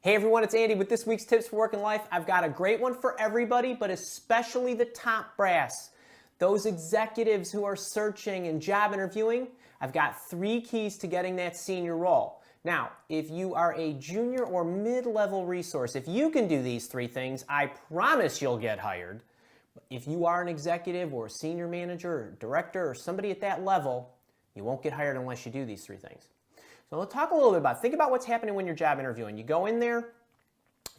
Hey everyone, it's Andy with this week's Tips for Work and Life. I've got a great one for everybody, but especially the top brass. Those executives who are searching and job interviewing, I've got 3 keys to getting that senior role. Now, if you are a junior or mid-level resource, if you can do these 3 things, I promise you'll get hired. If you are an executive or a senior manager or director or somebody at that level, you won't get hired unless you do these 3 things. So let's talk a little bit think about what's happening when you're job interviewing. You go in there,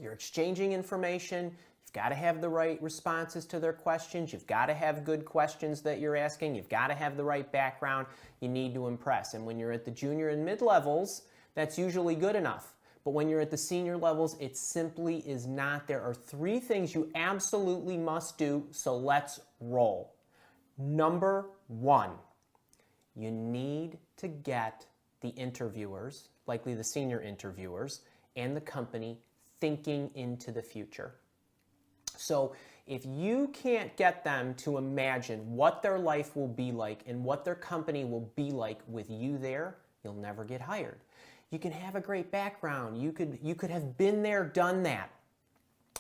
you're exchanging information, you've got to have the right responses to their questions, you've got to have good questions that you're asking, you've got to have the right background, you need to impress. And when you're at the junior and mid levels, that's usually good enough. But when you're at the senior levels, it simply is not. There are 3 things you absolutely must do, so let's roll. Number 1, you need to get the interviewers, likely the senior interviewers, and the company thinking into the future. So if you can't get them to imagine what their life will be like and what their company will be like with you there, you'll never get hired. You can have a great background. You could have been there, done that,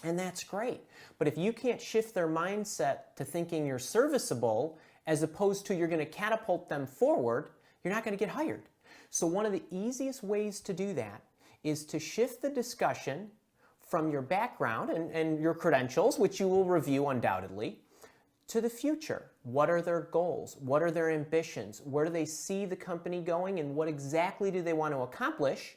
and that's great. But if you can't shift their mindset to thinking you're serviceable as opposed to you're going to catapult them forward, you're not going to get hired. So one of the easiest ways to do that is to shift the discussion from your background and your credentials, which you will review undoubtedly, to the future. What are their goals? What are their ambitions? Where do they see the company going, and what exactly do they want to accomplish?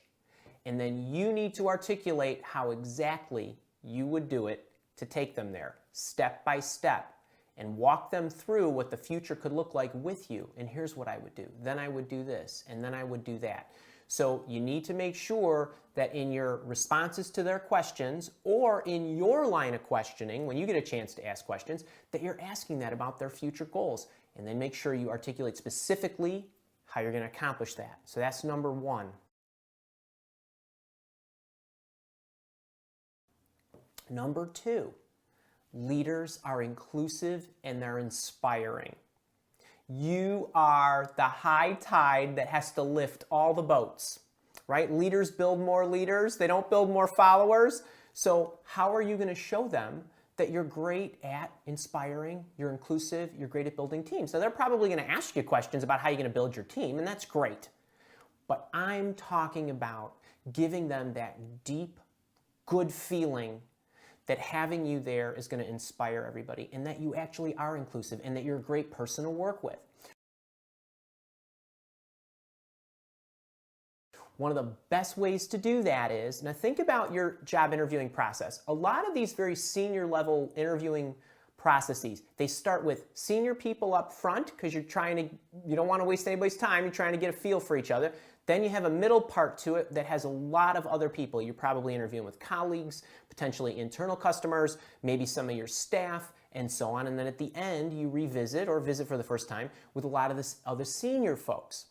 And then you need to articulate how exactly you would do it to take them there, step by step, and walk them through what the future could look like with you. And here's what I would do. Then I would do this, and then I would do that. So you need to make sure that in your responses to their questions or in your line of questioning, when you get a chance to ask questions, that you're asking that about their future goals. And then make sure you articulate specifically how you're going to accomplish that. So that's number 1. Number 2. Leaders are inclusive and they're inspiring. You are the high tide that has to lift all the boats, right? Leaders build more leaders. They don't build more followers. So how are you going to show them that you're great at inspiring, you're inclusive, you're great at building teams? So they're probably going to ask you questions about how you're going to build your team, and that's great. But I'm talking about giving them that deep, good feeling that having you there is going to inspire everybody, and that you actually are inclusive, and that you're a great person to work with. One of the best ways to do that is, now think about your job interviewing process. A lot of these very senior level interviewing processes, they start with senior people up front because you don't want to waste anybody's time, you're trying to get a feel for each other. Then you have a middle part to it that has a lot of other people. You're probably interviewing with colleagues, potentially internal customers, maybe some of your staff, and so on. And then at the end, you revisit or visit for the first time with a lot of the other senior folks.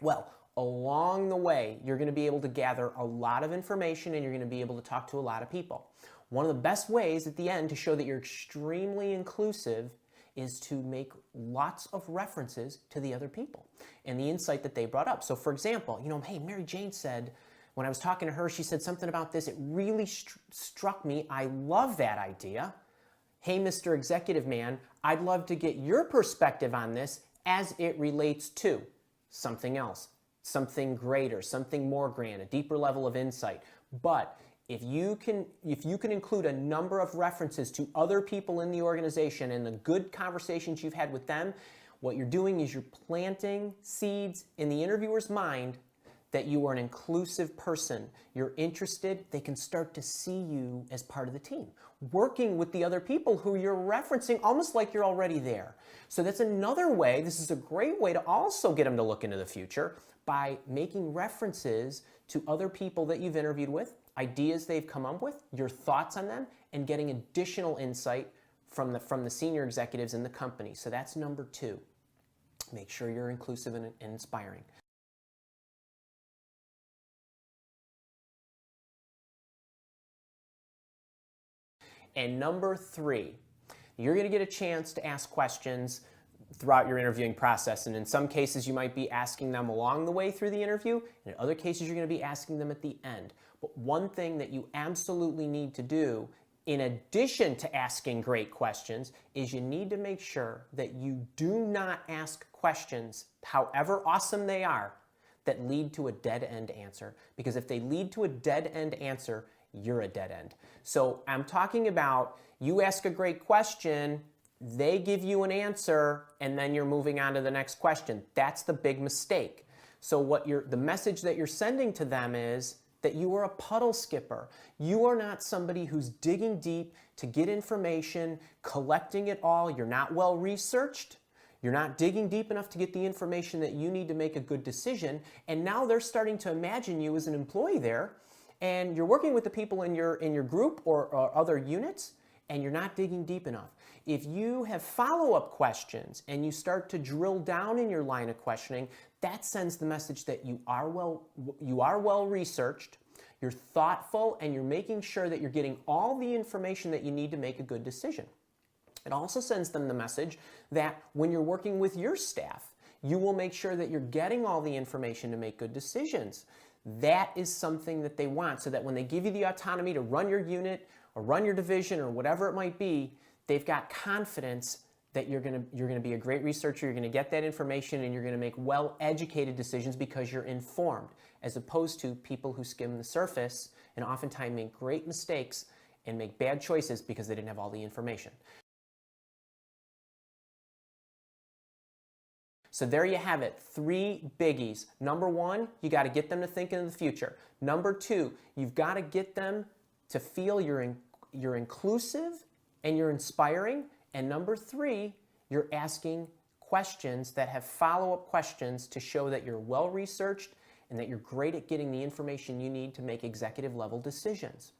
Well, along the way, you're going to be able to gather a lot of information and you're going to be able to talk to a lot of people. One of the best ways at the end to show that you're extremely inclusive is to make lots of references to the other people and the insight that they brought up. So for example, hey, Mary Jane said, when I was talking to her, she said something about this. It really struck me. I love that idea. Hey, Mr. Executive Man, I'd love to get your perspective on this as it relates to something else, something greater, something more grand, a deeper level of insight. But if you can include a number of references to other people in the organization and the good conversations you've had with them, what you're doing is you're planting seeds in the interviewer's mind that you are an inclusive person. You're interested, they can start to see you as part of the team, working with the other people who you're referencing almost like you're already there. So that's another way, this is a great way to also get them to look into the future by making references to other people that you've interviewed with, ideas they've come up with, your thoughts on them, and getting additional insight from the senior executives in the company. So that's number 2. Make sure you're inclusive and inspiring. And number 3, you're going to get a chance to ask questions throughout your interviewing process. And in some cases, you might be asking them along the way through the interview. And in other cases, you're going to be asking them at the end. But one thing that you absolutely need to do, in addition to asking great questions, is you need to make sure that you do not ask questions, however awesome they are, that lead to a dead-end answer. Because if they lead to a dead-end answer, you're a dead end. So I'm talking about you ask a great question, they give you an answer, and then you're moving on to the next question. That's the big mistake. So the message that you're sending to them is that you are a puddle skipper. You are not somebody who's digging deep to get information, collecting it all. You're not well researched. You're not digging deep enough to get the information that you need to make a good decision. And now they're starting to imagine you as an employee there, and you're working with the people in your group or other units, and you're not digging deep enough. If you have follow-up questions and you start to drill down in your line of questioning, that sends the message that you are well researched, you're thoughtful, and you're making sure that you're getting all the information that you need to make a good decision. It also sends them the message that when you're working with your staff, you will make sure that you're getting all the information to make good decisions. That is something that they want, so that when they give you the autonomy to run your unit or run your division or whatever it might be, they've got confidence that you're going to be a great researcher, you're going to get that information, and you're going to make well-educated decisions because you're informed, as opposed to people who skim the surface and oftentimes make great mistakes and make bad choices because they didn't have all the information. So there you have it, 3 biggies. Number 1, you got to get them to think in the future. Number 2, you've got to get them to feel you're inclusive and you're inspiring. And number 3, you're asking questions that have follow-up questions to show that you're well-researched and that you're great at getting the information you need to make executive-level decisions.